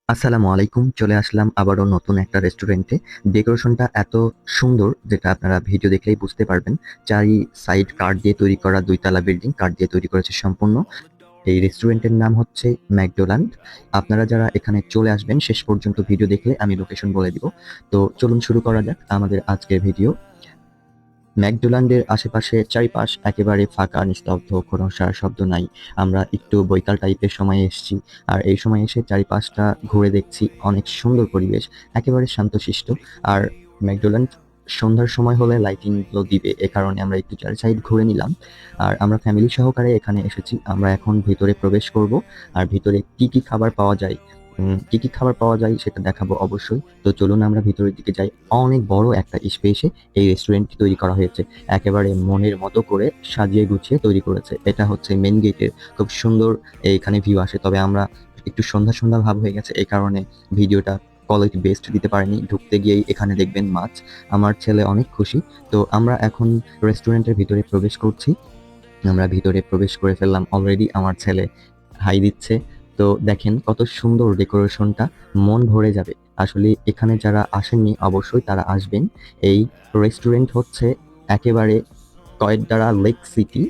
আসসালামু আলাইকুম। চলে আসলাম আবারও নতুন একটা রেস্টুরেন্টে। ডেকোরেশনটা এত সুন্দর যেটা আপনারা ভিডিও দেখলেই বুঝতে পারবেন। চারি সাইড কাঠ দিয়ে তৈরি করা ২ তলা বিল্ডিং, কাঠ দিয়ে তৈরি করেছে সম্পূর্ণ। এই রেস্টুরেন্টের নাম হচ্ছে ম্যাকডোনাল্ড। আপনারা যারা এখানে চলে আসবেন শেষ পর্যন্ত ভিডিও দেখলে আমি লোকেশন বলে দিব। তো চলুন শুরু করা যাক আমাদের আজকের ভিডিও। ম্যাকডোনাল্ডের আশেপাশে চারিপাশ একেবারে ফাঁকা, নিস্তব্ধ, কোনো সারা শব্দ নাই। আমরা একটু বৈকাল টাইপের সময়ে এসেছি। আর এই সময় এসে চারিপাশটা ঘুরে দেখছি, অনেক সুন্দর পরিবেশ, একেবারে শান্তশিষ্ট। আর ম্যাকডোনাল্ড সন্ধ্যার সময় হলে লাইটিং গুলো দিবে, এ কারণে আমরা একটু চারি সাইড ঘুরে নিলাম। আর আমরা ফ্যামিলি সহকারে এখানে এসেছি। আমরা এখন ভিতরে প্রবেশ করব। আর ভিতরে কি কি খাবার পাওয়া যায় কি কি খাবার পাওয়া যায় সেটা দেখাবো অবশ্যই। তো চলুন আমরা ভিতরের দিকে যাই। অনেক বড় একটা স্পেসে এই রেস্টুরেন্টটি তৈরি করা হয়েছে। একেবারে মনের মতো করে সাজিয়ে গুছিয়ে তৈরি করেছে। এটা হচ্ছে মেইন গেটের খুব সুন্দর এইখানে ভিউ আসে। তবে আমরা একটু সন্ধ্যা, সন্ধ্যা ভাব হয়ে গেছে, এই কারণে ভিডিওটা কোয়ালিটি বেস্ট দিতে পারিনি। ঢুকতে গিয়েই এখানে দেখবেন মাছ। আমার ছেলে অনেক খুশি। তো আমরা এখন রেস্টুরেন্টের ভিতরে প্রবেশ করছি। আমরা ভিতরে প্রবেশ করে ফেললাম। অলরেডি আমার ছেলে হাই দিচ্ছে। তো দেখেন কত সুন্দর ডেকোরেশনটা, মন ভরে যাবে। আসলে এখানে যারা আসেননি অবশ্যই তারা আসবেন। এই রেস্টুরেন্ট হচ্ছে একেবারে কয়েকদারা লেক সিটি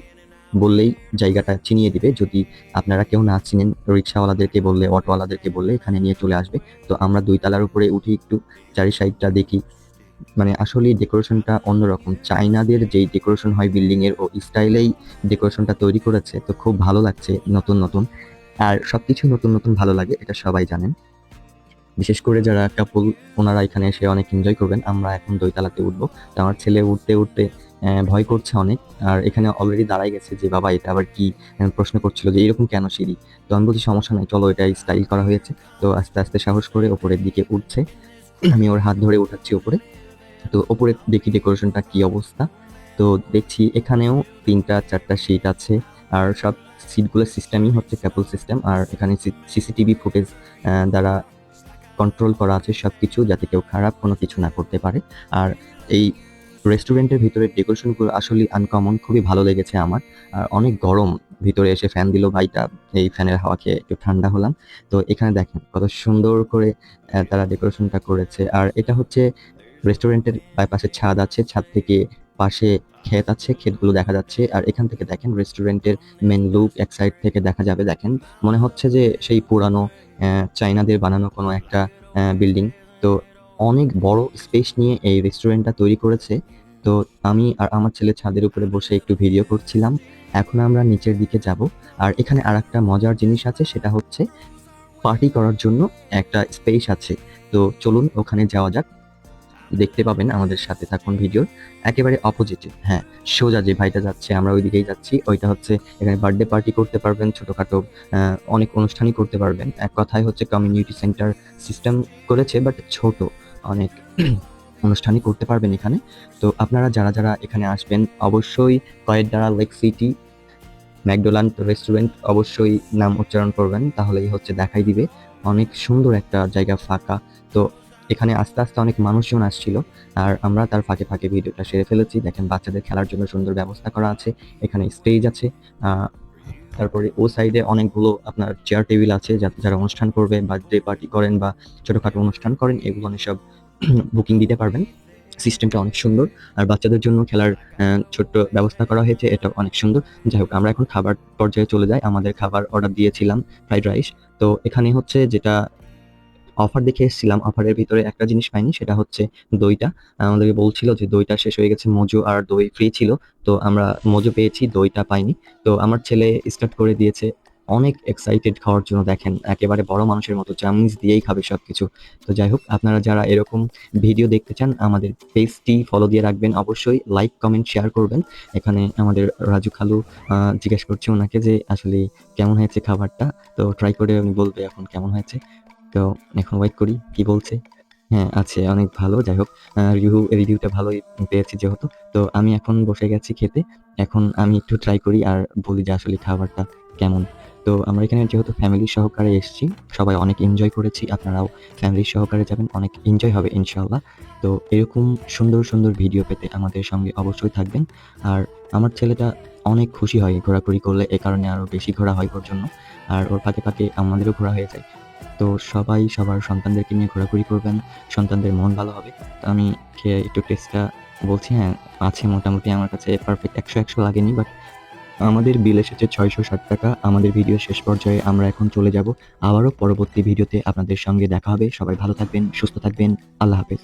বললেই জায়গাটা চিনিয়ে দিবে। যদি আপনারা কেউ না চিনেন, রিক্সাওয়ালাদেরকে বললে, অটোওয়ালাদেরকে বললে এখানে নিয়ে চলে আসবে। তো আমরা ২ তলার উপরে উঠি, একটু চারি সাইডটা দেখি। মানে আসলেই ডেকোরেশনটা অন্যরকম। চাইনাদের যেই ডেকোরেশন হয় বিল্ডিং এর, ও স্টাইলেই ডেকোরেশনটা তৈরি করেছে। তো খুব ভালো লাগছে নতুন, নতুন। আর সবকিছু নতুন, নতুন ভালো লাগে, এটা সবাই জানেন। বিশেষ করে যারা কাপল, ওনারা এখানে এসে অনেক এনজয় করবেন। আমরা এখন ২ তলাতে উঠবো। তো আমার ছেলে উঠতে, উঠতে ভয় করছে অনেক। আর এখানে অলরেডি দাঁড়ায় গেছে যে, "বাবা এটা আবার কি?" প্রশ্ন করছিল যে, "এরকম কেন সিঁড়ি?" তো আমি বলছি, "সমস্যা নাই, চলো এটা স্টাইল করা হয়েছে।" তো আস্তে, আস্তে সাহস করে উপরের দিকে উঠছে। আমি ওর হাত ধরে উঠাচ্ছি উপরে। তো ওপরে দেখি ডেকোরেশনটা কি অবস্থা। তো দেখছি এখানেও ৩টা ৪টা সিট আছে। আর সব সিটগুলোর সিস্টেমই হচ্ছে কাপল সিস্টেম। আর এখানে সিসিটিভি ফুটেজ দ্বারা কন্ট্রোল করা আছে সবকিছু, যাতে কেউ খারাপ কোনো কিছু না করতে পারে। আর এই রেস্টুরেন্টের ভিতরে ডেকোরেশনগুলো আসলেই আনকমন, খুবই ভালো লেগেছে আমার। আর অনেক গরম, ভিতরে এসে ফ্যান দিল ভাইটা, এই ফ্যানের হাওয়া খেয়ে একটু ঠান্ডা হলাম। তো এখানে দেখেন কত সুন্দর করে তারা ডেকোরেশনটা করেছে। আর এটা হচ্ছে রেস্টুরেন্টের পাশে ছাদ আছে, ছাদ থেকে পাশে ক্ষেত আছে, ক্ষেতগুলো দেখা যাচ্ছে। আর এখান থেকে দেখেন রেস্টুরেন্টের মেন লুক এক সাইড থেকে দেখা যাবে। দেখেন মনে হচ্ছে যে সেই পুরানো চাইনাদের বানানো কোনো একটা বিল্ডিং। তো অনেক বড় স্পেস নিয়ে এই রেস্টুরেন্টটা তৈরি করেছে। তো আমি আর আমার ছেলে ছাদের উপরে বসে একটু ভিডিও করছিলাম। এখন আমরা নিচের দিকে যাব। আর এখানে আরেকটা মজার জিনিস আছে, সেটা হচ্ছে পার্টি করার জন্য একটা স্পেস আছে। তো চলুন ওখানে যাওয়া যাক। দেখতে পাবেন, আমাদের সাথে থাকুন ভিডিওর একেবারে অপোজিটে। হ্যাঁ, সোজা যে ভাইটা যাচ্ছে আমরা ওইদিকেই যাচ্ছি। ওইটা হচ্ছে এখানে বার্থডে পার্টি করতে পারবেন, ছোটখাটো অনেক অনুষ্ঠানই করতে পারবেন। এক কথায় হচ্ছে কমিউনিটি সেন্টার সিস্টেম করেছে, বাট ছোট অনেক অনুষ্ঠানই করতে পারবেন এখানে। তো আপনারা যারা, যারা এখানে আসবেন অবশ্যই কয়েকদারা লেক সিটি ম্যাকডোনাল্ড রেস্টুরেন্ট অবশ্যই নাম উচ্চারণ করবেন, তাহলেই হচ্ছে দেখাই দিবে। অনেক সুন্দর একটা জায়গা, ফাঁকা। তো এখানে আস্তে, আস্তে অনেক মানুষজন আসছিল। আর আমরা তার ফাঁকে, ফাঁকে ভিডিওটা সেরে ফেলেছি। দেখেন বাচ্চাদের খেলার জন্য সুন্দর ব্যবস্থা করা আছে। এখানে স্টেজ আছে। আ তারপরে ও সাইডে অনেকগুলো আপনার চেয়ার টেবিল আছে, যাতে যারা অনুষ্ঠান করবে, বার্থডে পার্টি করেন বা ছোটখাটো অনুষ্ঠান করেন, এগুলো সব বুকিং দিতে পারবেন। সিস্টেমটা অনেক সুন্দর। আর বাচ্চাদের জন্য খেলার ছোট্ট ব্যবস্থা করা হয়েছে, এটাও অনেক সুন্দর। যাই হোক, আমরা এখন খাবার পর্যায়ে চলে যাই। আমাদের খাবার অর্ডার দিয়েছিলাম ফ্রাইড রাইস। তো এখানে হচ্ছে যেটা অফার দেখে এসেছিলাম, অফারের ভিতরে একটা জিনিস পাইনি, সেটা হচ্ছে দইটা। আমাদেরকে বলছিল যে দইটা শেষ হয়ে গেছে, মজু আর দই ফ্রি ছিল। তো আমরা মজু পেয়েছি, দইটা পাইনি। তো আমার ছেলে স্টার্ট করে দিয়েছে, অনেক এক্সাইটেড খাওয়ার জন্য। দেখেন একেবারে বড় মানুষের মতো চামচ দিয়েই খাবে সবকিছু। তো যাই হোক, আপনারা যারা এরকম ভিডিও দেখতে চান আমাদের পেজটি ফলো দিয়ে রাখবেন, অবশ্যই লাইক কমেন্ট শেয়ার করবেন। এখানে আমাদের রাজু খালু জিজ্ঞেস করছে ওনাকে যে আসলে কেমন হয়েছে খাবারটা। তো ট্রাই করে উনি বলবে এখন কেমন হয়েছে। তো এখন ওয়েট করি কি বলছে। হ্যাঁ, আছে অনেক ভালো। যাই হোক, রিভিউটা ভালোই পেয়েছি যেহেতু। তো আমি এখন বসে গেছি খেতে। এখন আমি একটু ট্রাই করি আর বলি যে আসলে খাবারটা কেমন। তো আমরা এখানে যেহেতু ফ্যামিলি সহকারে এসেছি, সবাই অনেক এনজয় করেছি। আপনারাও ফ্যামিলি সহকারে যাবেন, অনেক এনজয় হবে ইনশাআল্লাহ। তো এরকম সুন্দর, সুন্দর ভিডিও পেতে আমাদের সঙ্গে অবশ্যই থাকবেন। আর আমার ছেলেটা অনেক খুশি হয় ঘোরাঘুরি করলে, এ কারণে আরো বেশি ঘোরা হয় ওর জন্য। আর ওর ফাঁকে, ফাঁকে আমাদেরও ঘোরা হয়ে যায়। তো সবাই সবার সন্তানদেরকে নিয়ে ঘোরাঘুরি করবেন, সন্তানদের মন ভালো হবে। তো আমি খেয়ে একটু টেস্টটা বলছি, হ্যাঁ, আছে মোটামুটি, আমার কাছে পারফেক্ট ১০০ লাগেনি, বাট আমাদের বিল এসেছে ৳৬৬০। আমাদের ভিডিও শেষ পর্যায়ে আমরা এখন চলে যাব। আবারও পরবর্তী ভিডিওতে আপনাদের সঙ্গে দেখা হবে। সবাই ভালো থাকবেন, সুস্থ থাকবেন। আল্লাহ হাফেজ।